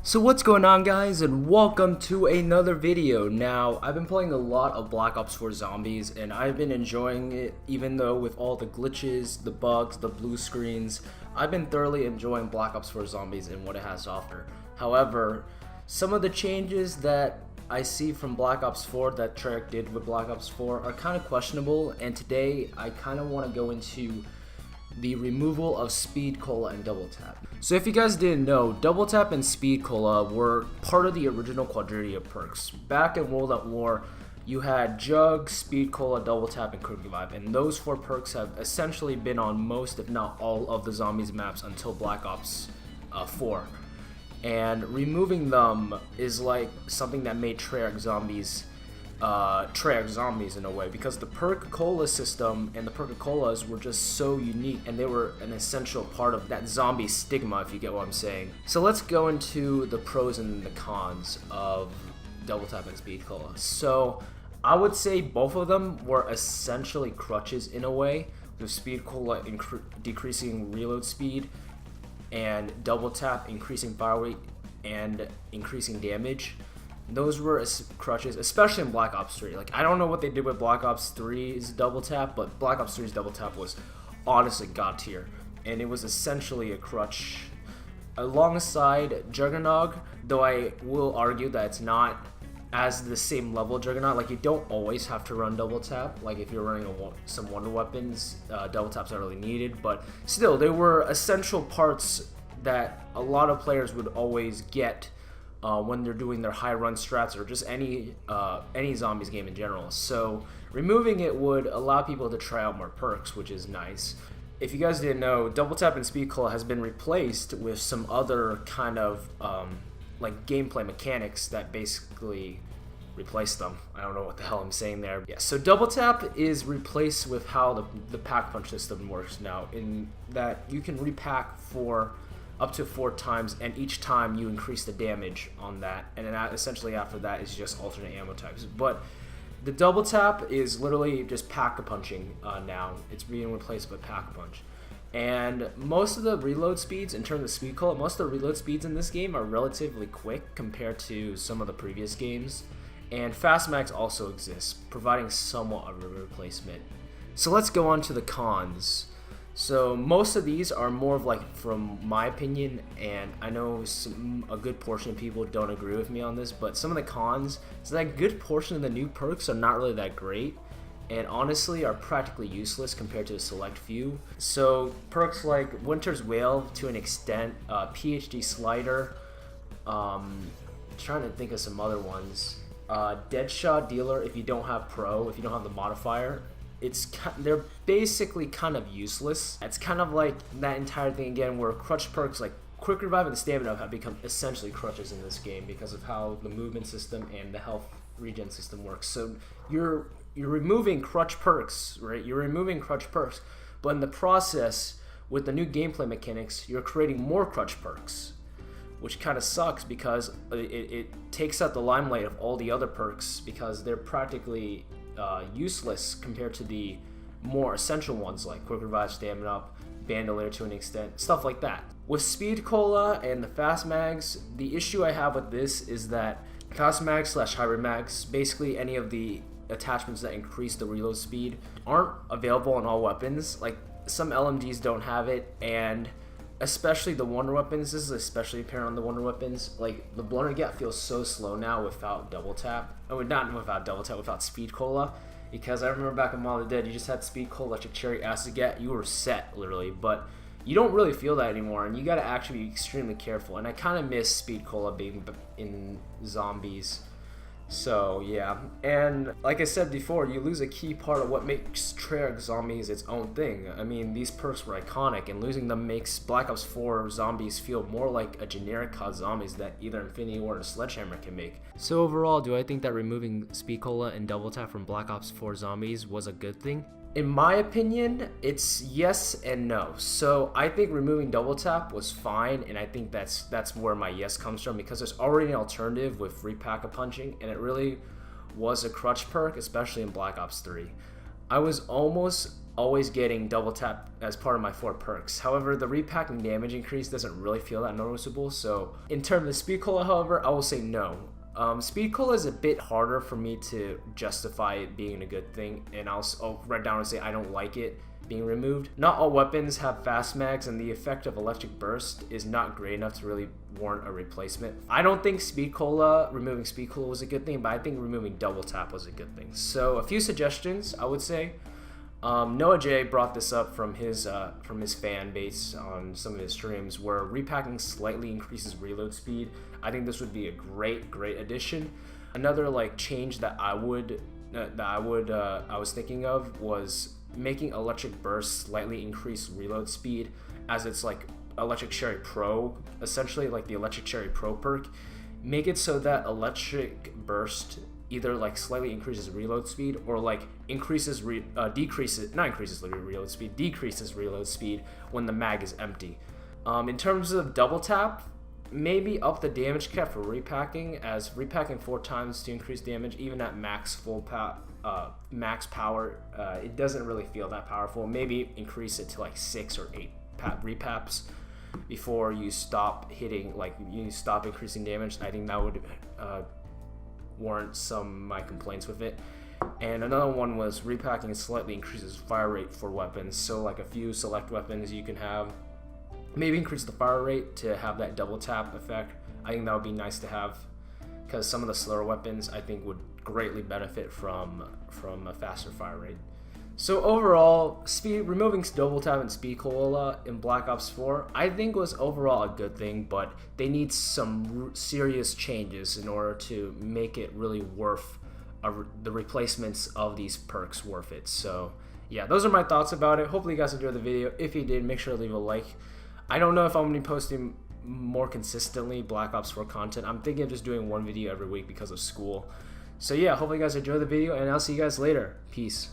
So what's going on, guys, and welcome to another video. Now, I've been playing a lot of Black Ops 4 Zombies and I've been enjoying it, even though with all the glitches, the bugs, the blue screens, I've been thoroughly enjoying Black Ops 4 Zombies and what it has to offer. However, some of the changes that I see from Black Ops 4 that Treyarch did with Black Ops 4 are kind of questionable, and today I kind of want to go into the removal of Speed Cola and Double Tap. So if you guys didn't know, Double Tap and Speed Cola were part of the original Quadridia perks. Back in World at War, you had Jug, Speed Cola, Double Tap, and Quick Revive, and those four perks have essentially been on most, if not all, of the Zombies maps until Black Ops 4. And removing them is like something that made Treyarch Zombies in a way, because the perk cola system and the perk colas were just so unique, and they were an essential part of that zombie stigma, if you get what I'm saying. So let's go into the pros and the cons of Double Tap and Speed Cola. So I would say both of them were essentially crutches in a way, with Speed Cola decreasing reload speed and Double Tap increasing fire rate and increasing damage. Those were crutches, especially in Black Ops 3. Like, I don't know what they did with Black Ops 3's Double Tap, but Black Ops 3's Double Tap was honestly god tier, and it was essentially a crutch alongside Juggernog, though I will argue that it's not as the same level Juggernaut. Like, you don't always have to run Double Tap. Like, if you're running some Wonder Weapons, Double Tap's not really needed, but still, they were essential parts that a lot of players would always get when they're doing their high run strats or just any zombies game in general. So removing it would allow people to try out more perks, which is nice. If you guys didn't know, Double Tap and Speed Cola has been replaced with some other kind of like gameplay mechanics that basically replace them. I don't know what the hell I'm saying there. Yeah, so Double Tap is replaced with how the pack punch system works now, in that you can repack for up to 4 times, and each time you increase the damage on that, and then essentially after that is just alternate ammo types. But the Double Tap is literally just pack-a-punching now. It's being replaced with pack-a-punch. And most of the reload speeds, in terms of Speed Cola, most of the reload speeds in this game are relatively quick compared to some of the previous games. And Fast Mags also exists, providing somewhat of a replacement. So let's go on to the cons. So most of these are more of like, from my opinion, and I know a good portion of people don't agree with me on this, but some of the cons is that a good portion of the new perks are not really that great, and honestly are practically useless compared to a select few. So perks like Winter's Wail to an extent, PhD Slider, trying to think of some other ones, Deadshot Dealer if you don't have Pro, if you don't have the modifier. They're basically kind of useless. It's kind of like that entire thing again, where crutch perks like Quick Revive and Stamina have become essentially crutches in this game because of how the movement system and the health regen system works. So you're removing crutch perks, right? You're removing crutch perks, but in the process, with the new gameplay mechanics, you're creating more crutch perks, which kind of sucks because it takes out the limelight of all the other perks, because they're practically useless compared to the more essential ones like Quick Revive, Stamina Up, Bandolier to an extent, stuff like that. With Speed Cola and the Fast Mags, the issue I have with this is that Fast Mags / Hybrid Mags, basically any of the attachments that increase the reload speed, aren't available on all weapons. Like, some LMGs don't have it, and especially the Wonder Weapons. This is especially apparent on the Wonder Weapons. Like, the Blunder Gap feels so slow now without Double Tap. Oh, not without Double Tap, without Speed Cola. Because I remember back in Modern Dead, you just had Speed Cola, Electric Cherry, Acid Gat, you were set, literally. But you don't really feel that anymore, and you gotta actually be extremely careful. And I kind of miss Speed Cola being in Zombies. So yeah, and like I said before, you lose a key part of what makes Treyarch Zombies its own thing. I mean, these perks were iconic, and losing them makes Black Ops 4 Zombies feel more like a generic COD Zombies that either Infinity Ward or Sledgehammer can make. So overall, do I think that removing Speed Cola and Double Tap from Black Ops 4 Zombies was a good thing? In my opinion, it's yes and no. So I think removing Double Tap was fine, and I think that's where my yes comes from, because there's already an alternative with free pack-a-punching, and it really was a crutch perk, especially in Black Ops 3. I was almost always getting double tap as part of my 4 perks. However, the repacking damage increase doesn't really feel that noticeable, so in terms of Speed Cola, however, I will say no. Speed Cola is a bit harder for me to justify it being a good thing, and I'll write down and say I don't like it being removed. Not all weapons have fast mags, and the effect of Electric Burst is not great enough to really warrant a replacement. I don't think removing Speed Cola was a good thing, but I think removing Double Tap was a good thing. So a few suggestions, I would say. Noah J brought this up from his fan base on some of his streams, where repacking slightly increases reload speed. I think this would be a great addition. Another like change that I was thinking of was making Electric Burst slightly increase reload speed, as it's like Electric Cherry Pro, essentially like the Electric Cherry Pro perk. Make it so that Electric Burst either like slightly increases reload speed or like decreases reload speed when the mag is empty. In terms of double tap, maybe up the damage cap for repacking, as repacking 4 times to increase damage even at max power, it doesn't really feel that powerful. Maybe increase it to like 6 or 8 repaps before you stop increasing damage. I think that would warrant some of my complaints with it. And another one was repacking slightly increases fire rate for weapons, so like a few select weapons you can have maybe increase the fire rate to have that double tap effect. I think that would be nice to have, because some of the slower weapons I think would greatly benefit from a faster fire rate. So overall, removing double tap and Speed Cola in Black Ops 4, I think was overall a good thing, but they need some serious changes in order to make it really worth the replacements of these perks worth it. So yeah, those are my thoughts about it. Hopefully you guys enjoyed the video. If you did, make sure to leave a like. I don't know if I'm going to be posting more consistently Black Ops 4 content. I'm thinking of just doing one video every week because of school. So yeah, hopefully you guys enjoy the video, and I'll see you guys later. Peace.